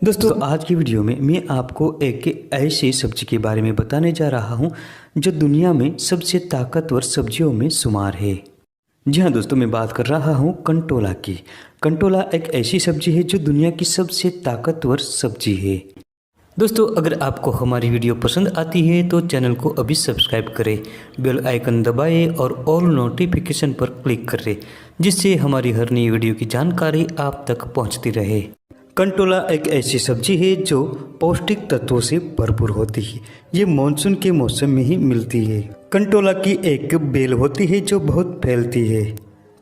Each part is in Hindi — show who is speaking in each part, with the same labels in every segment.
Speaker 1: दोस्तों आज की वीडियो में मैं आपको एक ऐसी सब्जी के बारे में बताने जा रहा हूं जो दुनिया में सबसे ताकतवर सब्जियों में शुमार है। जी हाँ दोस्तों, मैं बात कर रहा हूं कंटोला की। कंटोला एक ऐसी सब्जी है जो दुनिया की सबसे ताकतवर सब्जी है। दोस्तों अगर आपको हमारी वीडियो पसंद आती है तो चैनल को अभी सब्सक्राइब करें, बेल आइकन दबाएं और ऑल नोटिफिकेशन पर क्लिक करें, जिससे हमारी हर नई वीडियो की जानकारी आप तक पहुंचती रहे। कंटोला एक ऐसी सब्जी है जो पौष्टिक तत्वों से भरपूर होती है। ये मानसून के मौसम में ही मिलती है। कंटोला की एक बेल होती है जो बहुत फैलती है।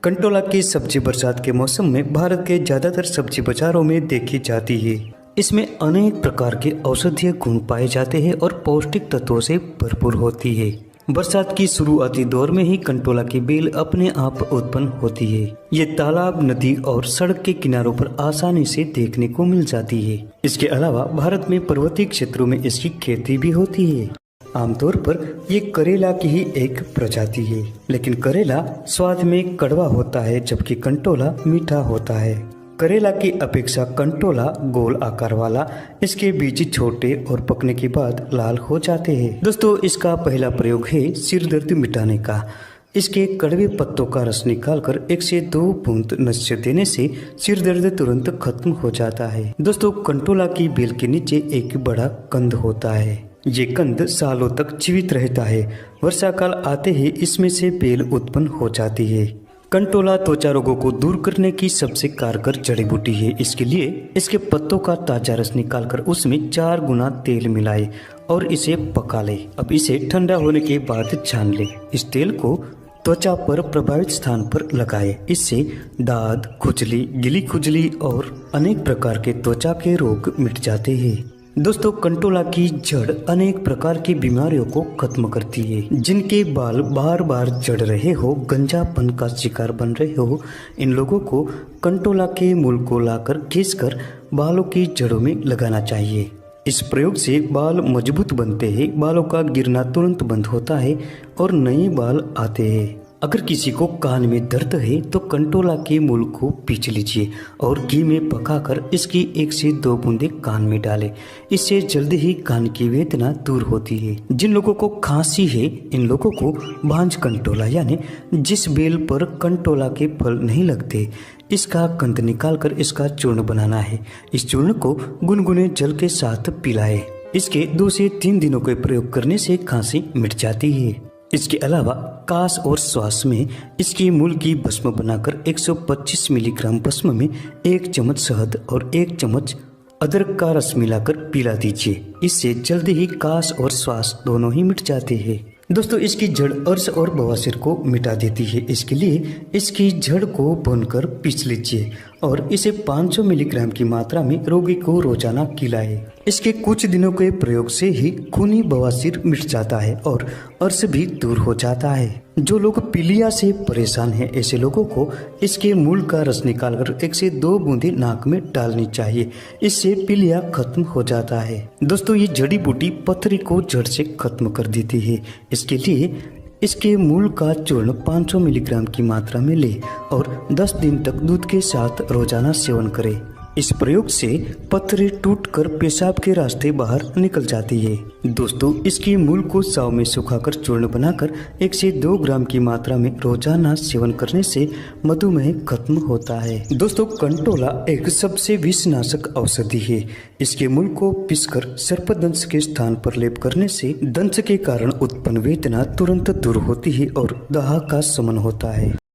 Speaker 1: कंटोला की सब्जी बरसात के मौसम में भारत के ज़्यादातर सब्जी बाजारों में देखी जाती है। इसमें अनेक प्रकार के औषधीय गुण पाए जाते हैं और पौष्टिक तत्वों से भरपूर होती है। बरसात की शुरुआती दौर में ही कंटोला की बेल अपने आप उत्पन्न होती है। ये तालाब, नदी और सड़क के किनारों पर आसानी से देखने को मिल जाती है। इसके अलावा भारत में पर्वतीय क्षेत्रों में इसकी खेती भी होती है। आमतौर पर ये करेला की ही एक प्रजाति है, लेकिन करेला स्वाद में कड़वा होता है जबकि कंटोला मीठा होता है। करेला की अपेक्षा कंटोला गोल आकार वाला, इसके बीज छोटे और पकने के बाद लाल हो जाते हैं। दोस्तों इसका पहला प्रयोग है सिर दर्द मिटाने का। इसके कड़वे पत्तों का रस निकालकर 1 से 2 बूंद नस्य देने से सिर दर्द तुरंत खत्म हो जाता है। दोस्तों कंटोला की बेल के नीचे एक बड़ा कंद होता है। ये कंद सालों तक जीवित रहता है। वर्षा काल आते ही इसमें से बेल उत्पन्न हो जाती है। कंटोला त्वचा रोगों को दूर करने की सबसे कारगर जड़ी बूटी है। इसके लिए इसके पत्तों का ताजा रस निकालकर उसमें 4 गुना तेल मिलाए और इसे पका ले। अब इसे ठंडा होने के बाद छान ले। इस तेल को त्वचा पर प्रभावित स्थान पर लगाए। इससे दाद, खुजली, गीली खुजली और अनेक प्रकार के त्वचा के रोग मिट जाते हैं। दोस्तों कंटोला की जड़ अनेक प्रकार की बीमारियों को खत्म करती है। जिनके बाल बार बार झड़ रहे हो, गंजापन का शिकार बन रहे हो, इन लोगों को कंटोला के मूल को लाकर घिसकर बालों की जड़ों में लगाना चाहिए। इस प्रयोग से बाल मजबूत बनते हैं, बालों का गिरना तुरंत बंद होता है और नए बाल आते हैं। अगर किसी को कान में दर्द है तो कंटोला के मूल को पीस लीजिए और घी में पकाकर इसकी 1 से 2 बूंदे कान में डालें। इससे जल्दी ही कान की वेदना दूर होती है। जिन लोगों को खांसी है, इन लोगों को भांज कंटोला यानी जिस बेल पर कंटोला के फल नहीं लगते, इसका कंद निकालकर इसका चूर्ण बनाना है। इस चूर्ण को गुनगुने जल के साथ पिलाएं। इसके 2 से 3 दिनों के प्रयोग करने से खांसी मिट जाती है। इसके अलावा कास और श्वास में इसके मूल की भस्म बनाकर 125 मिलीग्राम भस्म में 1 चम्मच शहद और 1 चम्मच अदरक का रस मिलाकर पिला दीजिए। इससे जल्दी ही कास और श्वास दोनों ही मिट जाते हैं। दोस्तों इसकी जड़ अर्श और बवासीर को मिटा देती है। इसके लिए इसकी जड़ को भूनकर पीस लीजिए और इसे 500 मिलीग्राम की मात्रा में रोगी को रोजाना खिलाएं। इसके कुछ दिनों के प्रयोग से ही खूनी बवासीर मिट जाता है और अर्श भी दूर हो जाता है। जो लोग पीलिया से परेशान हैं, ऐसे लोगों को इसके मूल का रस निकालकर 1 से 2 बूंदे नाक में डालनी चाहिए। इससे पीलिया खत्म हो जाता है। दोस्तों ये जड़ी बूटी पथरी को जड़ से खत्म कर देती है। इसके लिए इसके मूल का चूर्ण 500 मिलीग्राम की मात्रा में ले और 10 दिन तक दूध के साथ रोजाना सेवन करें। इस प्रयोग से पथरी टूटकर पेशाब के रास्ते बाहर निकल जाती है। दोस्तों इसकी मूल को साव में सुखाकर चूर्ण बनाकर 1 से 2 ग्राम की मात्रा में रोजाना सेवन करने से मधुमेह खत्म होता है। दोस्तों कंटोला एक सबसे विषनाशक औषधि है। इसके मूल को पीसकर सर्पदंश के स्थान पर लेप करने से दंश के कारण उत्पन्न वेदना तुरंत दूर होती है और दाह का शमन होता है।